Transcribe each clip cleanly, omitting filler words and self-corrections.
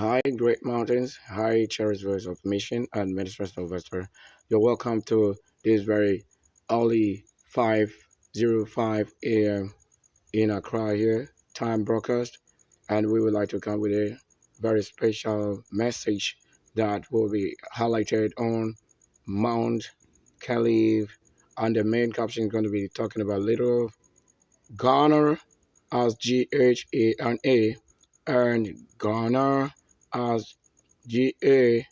Hi, Great Mountains. Hi, cherished voice of mission and Minister Investor. You're welcome to this very early 5:05 a.m. in Accra here, time broadcast. And we would like to come with a very special message that will be highlighted on Mount Caliph. And the main caption is going to be talking about little Ghana as GHANA and Ghana as GANA.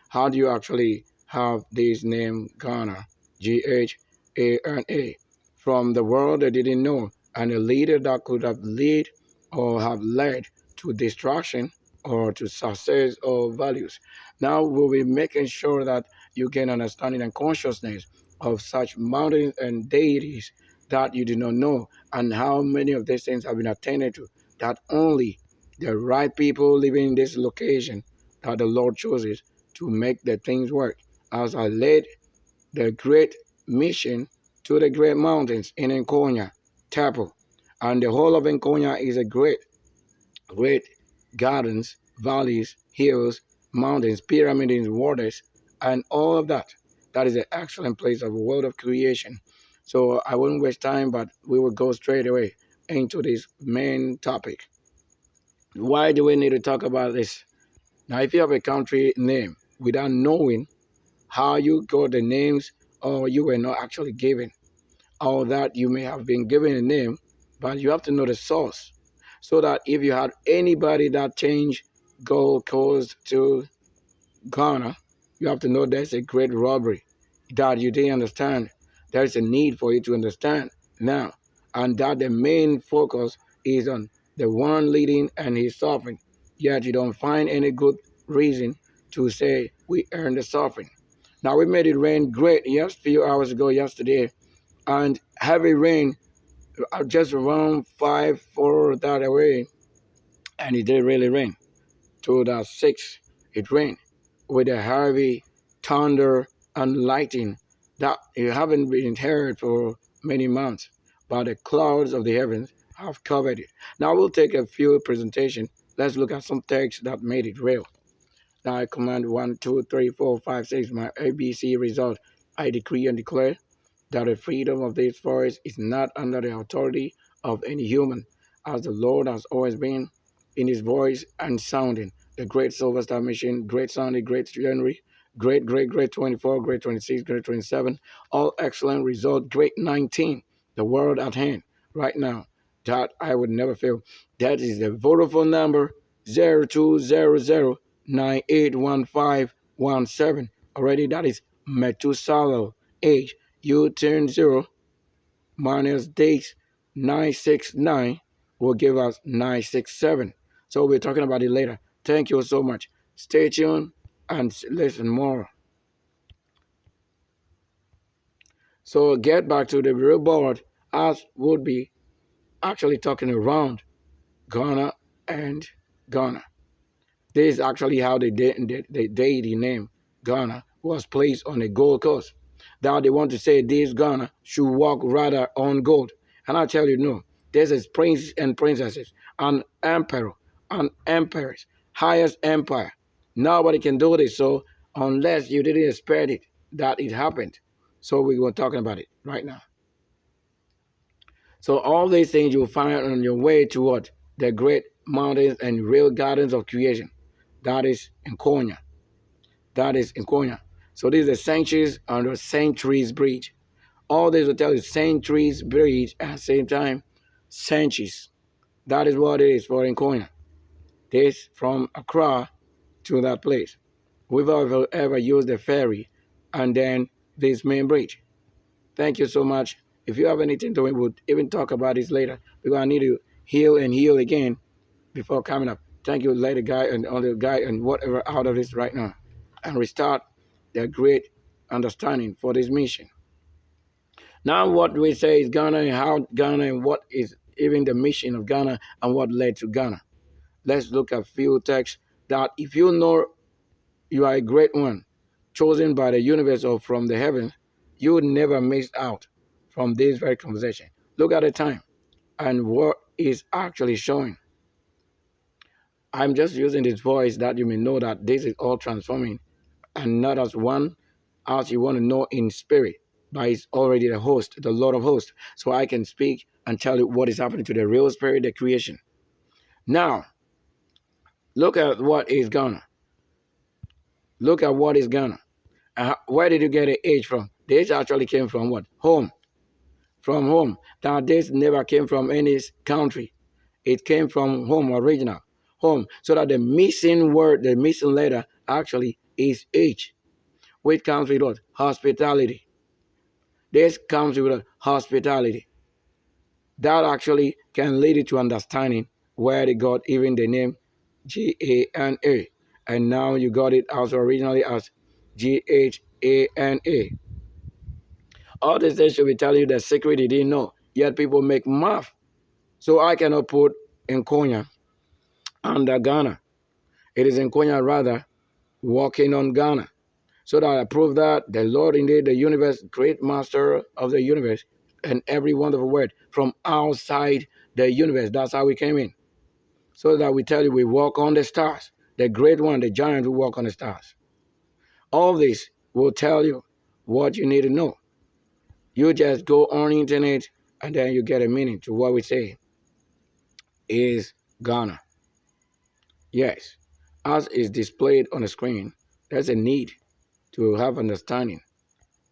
How do you actually have this name Ghana? GHANA. From the world they didn't know, and a leader that could have led or have led to destruction or to success or values. Now we'll be making sure that you gain understanding and consciousness of such mountains and deities that you do not know, and how many of these things have been attended to, that only the right people living in this location that the Lord chooses to make the things work. As I led the great mission to the great mountains in NKONYA, TEPO, and the whole of NKONYA is a great gardens, valleys, hills, mountains, pyramids, waters, and all of that. That is an excellent place of a world of creation. So I wouldn't waste time, but we will go straight away into this main topic. Why do we need to talk about this? Now, if you have a country name without knowing how you got the names, or you were not actually given, or that you may have been given a name, but you have to know the source. So that if you had anybody that changed Gold Coast to Ghana, you have to know there's a great robbery that you didn't understand. There's a need for you to understand now. And that the main focus is on the one leading and his suffering. Yet you don't find any good reason to say we earned the suffering. Now we made it rain great yes, few hours ago yesterday, and heavy rain just around 5, 4 that away, and it did really rain. To the 6, it rained with a heavy thunder and lightning that you haven't been heard for many months, but the clouds of the heavens have covered it. Now we'll take a few presentations. Let's look at some text that made it real. Now I command 1, 2, 3, 4, 5, 6, my ABC result. I decree and declare that the freedom of this forest is not under the authority of any human, as the Lord has always been in his voice and sounding. The great Silver Star Mission, great Sunday, great January, great 24, great 26, great 27, all excellent result, great 19, the world at hand right now, that I would never fail. That is the Vodafone number 0200981517. Already that is Methuselah age. U turn 0 minus dates 969 will give us 967. So we're talking about it later. Thank you so much. Stay tuned and listen more. So get back to the real board, as would be actually talking around Ghana and Ghana. This is actually how the deity name Ghana was placed on the Gold Coast. Now they want to say this Ghana should walk rather on gold. And I tell you, no. This is princes and princesses, an emperor, an empress, highest empire. Nobody can do this, so unless you didn't expect it, that it happened. So we were talking about it right now. So all these things you'll find on your way to what? The great mountains and real gardens of creation. That is NKONYA. That is NKONYA. So this is the Centuries under Centuries Bridge. All this will tell you Centuries Bridge at the same time, centuries. That is what it is for NKONYA. This from Accra to that place. We've ever used the ferry and then this main bridge. Thank you so much. If you have anything to it, we'll even talk about this later, because I need to heal and heal again before coming up. Thank you, lady guy and other guy and whatever out of this right now, and restart the great understanding for this mission. Now what we say is Ghana and how Ghana and what is even the mission of Ghana and what led to Ghana. Let's look at a few texts that if you know you are a great one, chosen by the universe or from the heavens, you would never miss out from this very conversation. Look at the time and what is actually showing. I'm just using this voice that you may know that this is all transforming and not as one as you want to know in spirit, but it's already the host, the Lord of hosts. So I can speak and tell you what is happening to the real spirit, the creation. Now, look at what is Ghana. Look at what is Ghana. Where did you get the H from? The H actually came from what? Home. From home. Now, this never came from any country. It came from home, original. Home. So that the missing word, the missing letter actually is H, which comes with what? Hospitality. This comes with hospitality. That actually can lead you to understanding where they got even the name GANA. And now you got it also originally as GHANA. All this they should be telling you the secret you didn't know. Yet people make math. So I cannot put NKONYA under Ghana. It is NKONYA rather walking on Ghana. So that I prove that the Lord indeed, the universe, great master of the universe, and every wonderful word from outside the universe. That's how we came in. So that we tell you we walk on the stars. The great one, the giant who walk on the stars. All this will tell you what you need to know. You just go on internet and then you get a meaning to what we say is Ghana. Yes, as is displayed on the screen, there's a need to have understanding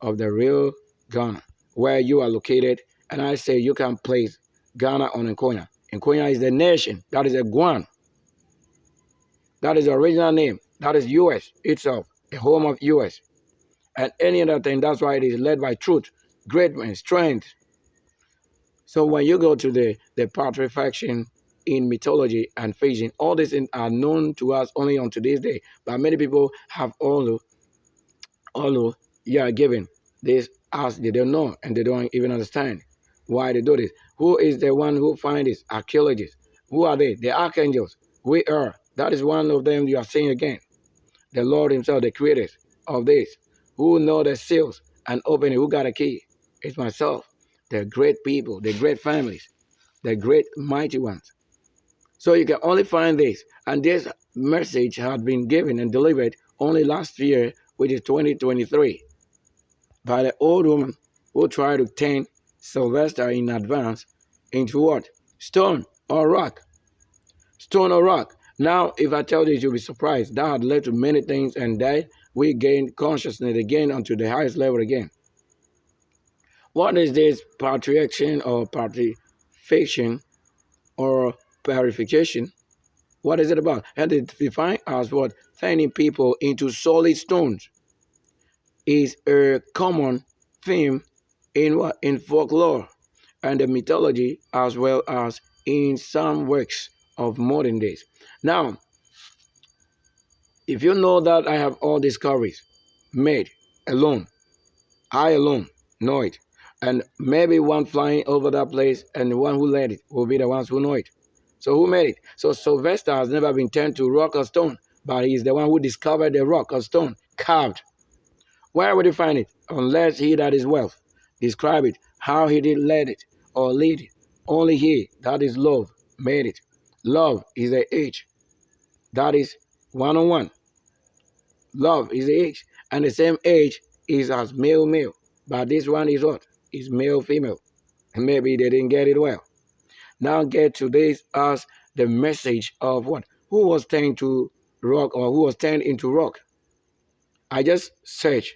of the real Ghana, where you are located. And I say you can place Ghana on NKONYA. NKONYA is the nation. That is a Guan. That is the original name. That is US itself, the home of US. And any other thing, that's why it is led by truth, greatness, strength. So when you go to the petrifaction in mythology and phasing, all these things are known to us only on today's day. But many people have although given this as they don't know and they don't even understand why they do this. Who is the one who finds this? Archaeologists. Who are they? The archangels. We are. That is one of them you are seeing again. The Lord himself, the creators of this. Who know the seals and open it? Who got a key? It's myself. The great people, the great families, the great mighty ones. So you can only find this. And this message had been given and delivered only last year, which is 2023, by the old woman who tried to turn Sylvester in advance into what? Stone or rock. Stone or rock. Now, if I tell you, you'll be surprised. That had led to many things, and that we gained consciousness again onto the highest level again. What is this patriaction or patrification or purification? What is it about? And it's defined as what? Turning people into solid stones is a common theme in what? In folklore and the mythology, as well as in some works of modern days. Now, if you know that I have all discoveries made alone, I alone know it. And maybe one flying over that place and the one who led it will be the ones who know it. So who made it? So Sylvester has never been turned to rock or stone, but he is the one who discovered the rock or stone carved. Where would you find it? Unless he that is wealth describe it, how he did lead it or lead it. Only he, that is love, made it. Love is the H. That is one-on-one. Love is the H. And the same H is as male. But this one is what? Is male-female. And maybe they didn't get it well. Now get to this as the message of what? Who was turned to rock or who was turned into rock? I just searched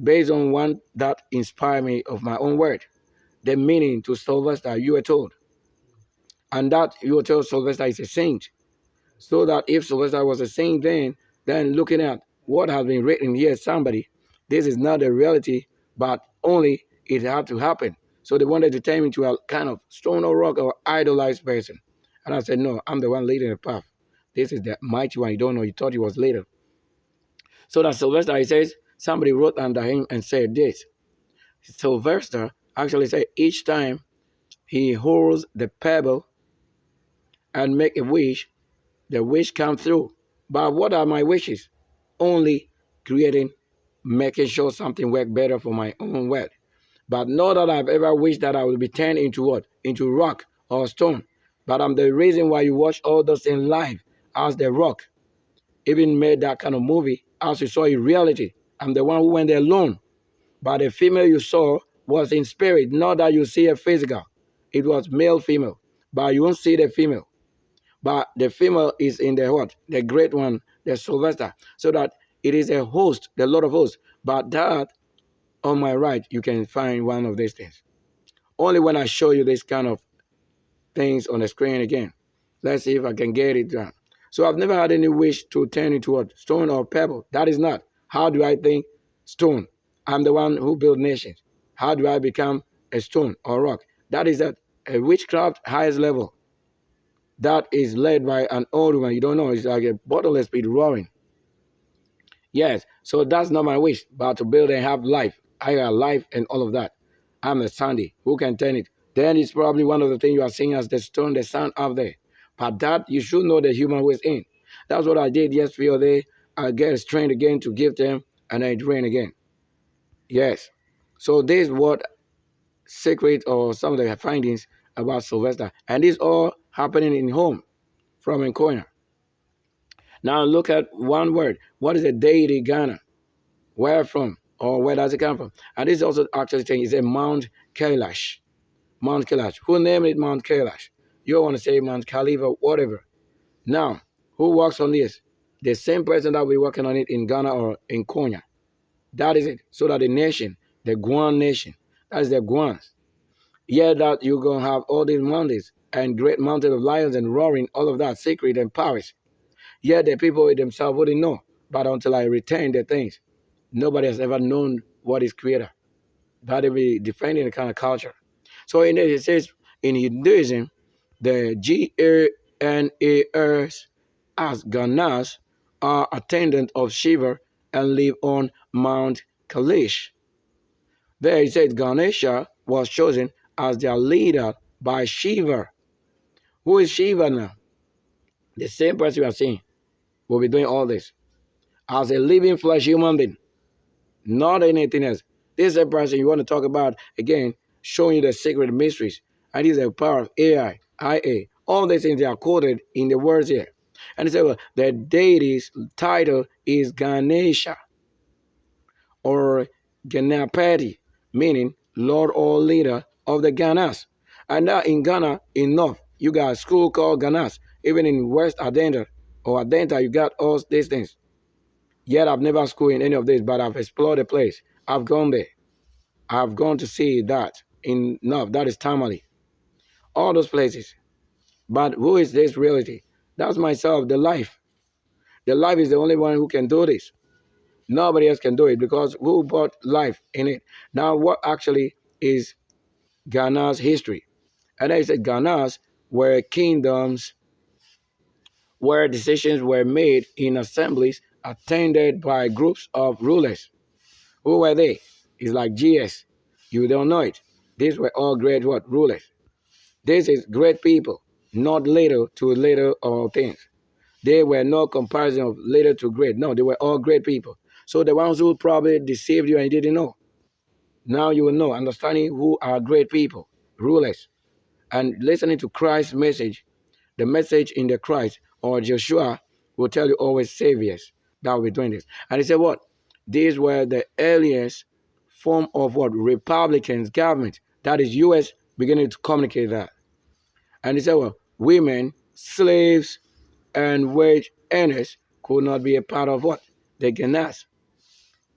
based on one that inspired me of my own word. The meaning to Sylvester you were told. And that you were told Sylvester is a saint. So that if Sylvester was a saint then looking at what has been written here, somebody, this is not the reality, but only it had to happen. So they wanted to turn me into a kind of stone or rock or idolized person. And I said, no, I'm the one leading the path. This is the mighty one. You don't know. You thought he was later. So that Sylvester, he says, somebody wrote under him and said this. Sylvester actually said each time he holds the pebble and make a wish, the wish comes through. But what are my wishes? Only creating, making sure something work better for my own word. But not that I've ever wished that I would be turned into what? Into rock or stone. But I'm the reason why you watch all those in life as the Rock even made that kind of movie, as you saw in reality. I'm the one who went there alone. But the female you saw was in spirit, not that you see a physical. It was male, female. But you won't see the female. But the female is in the what? The great one, the Sylvester. So that it is a host, the Lord of hosts. But that on my right, you can find one of these things. Only when I show you this kind of things on the screen again. Let's see if I can get it done. So I've never had any wish to turn into a stone or pebble. That is not. How do I think stone? I'm the one who built nations. How do I become a stone or rock? That is at a witchcraft highest level. That is led by an old woman. You don't know. It's like a bottomless pit roaring. Yes. So that's not my wish, but to build and have life. I got life and all of that. I'm a Sandy. Who can turn it? Then it's probably one of the things you are seeing as the stone, the sun up there. But that you should know the human who is in. That's what I did yesterday. I get strength again to give them, and I drain again. Yes. So this is what secret or some of the findings about Sylvester. And this all happening in home from NKONYA. Now look at one word. What is the deity Ghana? Where from? Or where does it come from? And this is also actually saying it's a Mount Kailash. Mount Kailash. Who named it Mount Kailash? You want to say Mount Khalifa, whatever. Now, who works on this? The same person that we're working on it in Ghana or in Konya. That is it. So that the nation, the Guan nation, that is the Guans. Yeah, that you're going to have all these mountains and great mountain of lions and roaring, all of that, secret and powers. Yeah, the people themselves wouldn't know. But until I retain the things, nobody has ever known what is creator. That will be defending the kind of culture. So in it says in Hinduism, the GANAS as GANAS are attendant of Shiva and live on Mount Kailash. There it says Ganesha was chosen as their leader by Shiva. Who is Shiva now? The same person we are seeing will be doing all this as a living flesh human being, not anything else. This is a person you want to talk about again, showing you the secret mysteries. And this is the power of AI, IA. All these things are coded in the words here. And he said, well, the deity's title is Ganesha or Ganapati, meaning Lord or leader of the Ganas. And now in Ghana, in North, you got a school called Ganas. Even in West Adenta or Adenta, you got all these things. Yet I've never schooled in any of this, but I've explored the place. I've gone there. I've gone to see that in North. That is Tamale. All those places. But who is this reality? That's myself, the life. The life is the only one who can do this. Nobody else can do it because who brought life in it? Now, what actually is Ghana's history? And I said Ghana's were kingdoms where decisions were made in assemblies attended by groups of rulers. Who were they? It's like GS. You don't know it. These were all great what? Rulers. This is great people, not little to little or things. They were no comparison of little to great. No, they were all great people. So the ones who probably deceived you and you didn't know. Now you will know, understanding who are great people, rulers, and listening to Christ's message, the message in the Christ or Joshua will tell you always saviors that will be doing this. And he said what? These were the earliest form of what? Republicans government. That is US beginning to communicate that. And he said, well, women, slaves, and wage earners could not be a part of what? The Ganas.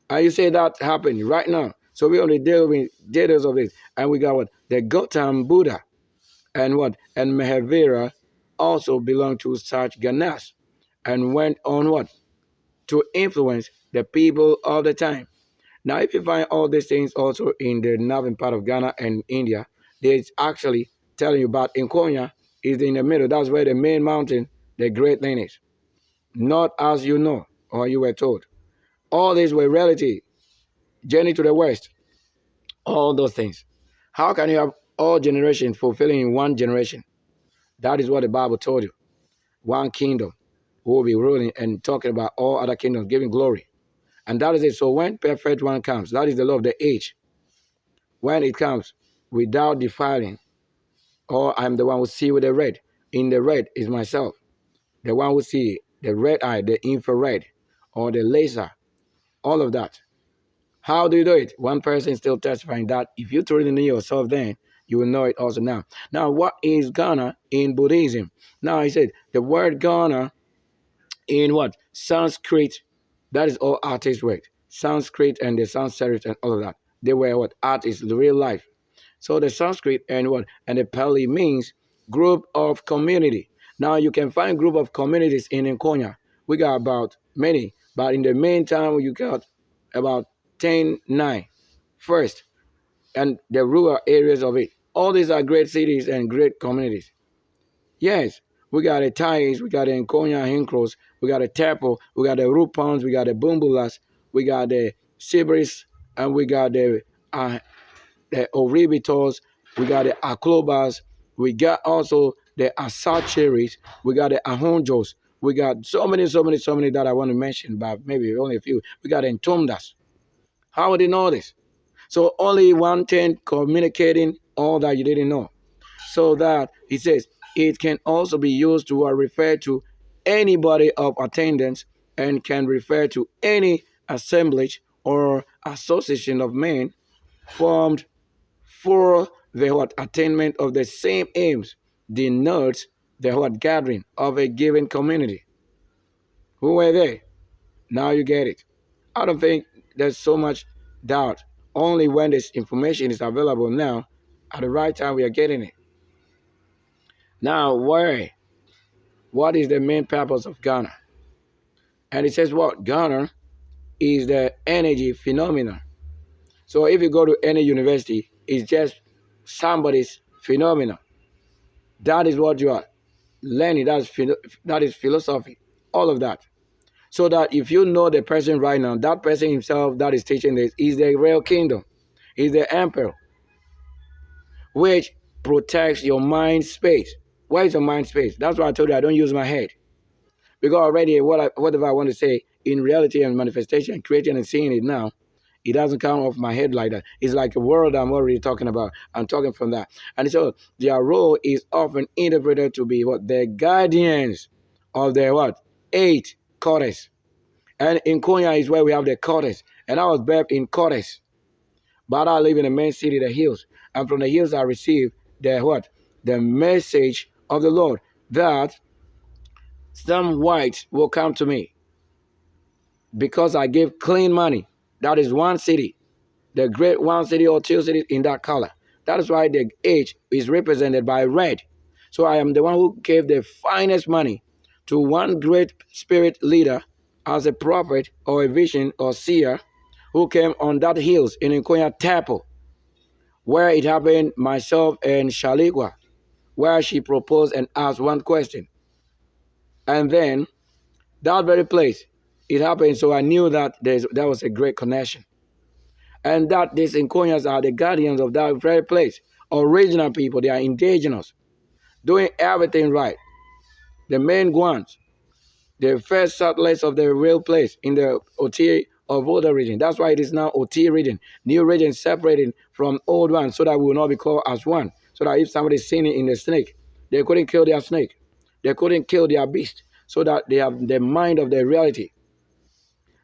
And you say that happened right now. So we only deal with details of this. And we got what? The Gautam Buddha and what? And Mahavira also belonged to such Ganas and went on what? To influence the people all the time. Now, if you find all these things also in the northern part of Ghana and India, there's actually telling you about NKONYA is in the middle. That's where the main mountain, the great thing is. Not as you know or you were told. All these were reality. Journey to the west. All those things. How can you have all generations fulfilling in one generation? That is what the Bible told you. One kingdom will be ruling and talking about all other kingdoms, giving glory. And that is it. So when perfect one comes, that is the law of the age. When it comes without defiling, or I'm the one who see with the red. In the red is myself. the one who see the red eye, the infrared, or the laser, all of that. How do you do it? One person still testifying that if you truly know yourself, then you will know it also now. Now, what is Ghana in Buddhism? Now, he said the word Ghana in what? Sanskrit. That is all artists' work. Sanskrit and the Sanskrit and all of that. They were what? Art is real life. So the Sanskrit and what? And the Pali means group of community. Now you can find group of communities in NKONYA. We got about many, but in the meantime, you got about 10, 9 first, and the rural areas of it. All these are great cities and great communities. Yes, we got the Thais, we got the NKONYA Hinkros, we got the TEPO, we got the Rupans, we got the Bumbulas, we got the Sibris, and we got the Oribitos, we got the Aklobas, we got also the Asacheris, we got the Ahonjos, we got so many that I want to mention, but maybe only a few. We got the Ntomdas. How would you know this? So only one thing communicating all that you didn't know. So that he says it can also be used to refer to anybody of attendance and can refer to any assemblage or association of men formed for the attainment of the same aims, denotes the gathering of a given community. Who were they? Now you get it. I don't think there's so much doubt. Only when this information is available now, at the right time, we are getting it. Now, why? What is the main purpose of Ghana? And it says what? Ghana is the energy phenomenon. So if you go to any university, it's just somebody's phenomenon. That is what you are learning. That is philosophy. All of that. So that if you know the person right now, that person himself that is teaching this is the real kingdom. Is the emperor, which protects your mind space. Where is your mind space? That's why I told you I don't use my head. Because already whatever I want to say in reality and manifestation, creating and seeing it now, it doesn't come off my head like that. It's like a world I'm already talking about. I'm talking from that. And so their role is often interpreted to be what? The guardians of the what? 8 quarters. And in Konya is where we have the quarters. And I was birthed in quarters. But I live in the main city, the hills. And from the hills I received the what? The message of the Lord that some whites will come to me because I give clean money. That is one city, the great one city or 2 cities in that color. That is why the H is represented by red. So I am the one who gave the finest money to one great spirit leader as a prophet or a vision or seer who came on that hills in NKONYA TEPO, where it happened myself and Shaligwa, where she proposed and asked one question. And then that very place, it happened, so I knew that that was a great connection. And that these NKONYAs are the guardians of that very place. Original people, they are indigenous, doing everything right. The main ones, the first settlers of the real place in the OTI or Volta region. That's why it is now OTI region. New region separating from old ones so that we will not be called as one. So that if somebody is sinning in the snake, they couldn't kill their snake. They couldn't kill their beast. So that they have the mind of the reality.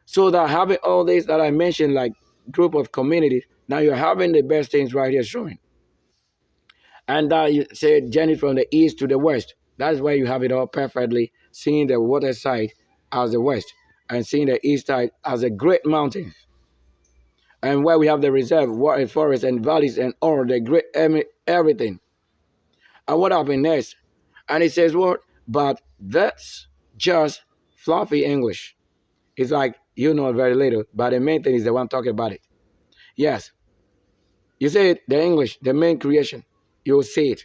So that having all this that I mentioned, like group of communities, now you're having the best things right here showing. And that you say journey from the east to the west. That's where you have it all perfectly, seeing the water side as the west and seeing the east side as a great mountains. And where we have the reserve, water, forests and valleys and all the great everything. And what happened next? And it says what? But that's just fluffy English. It's like you know very little, but the main thing is the one talking about it. Yes. You say it, the English, the main creation. You'll see it.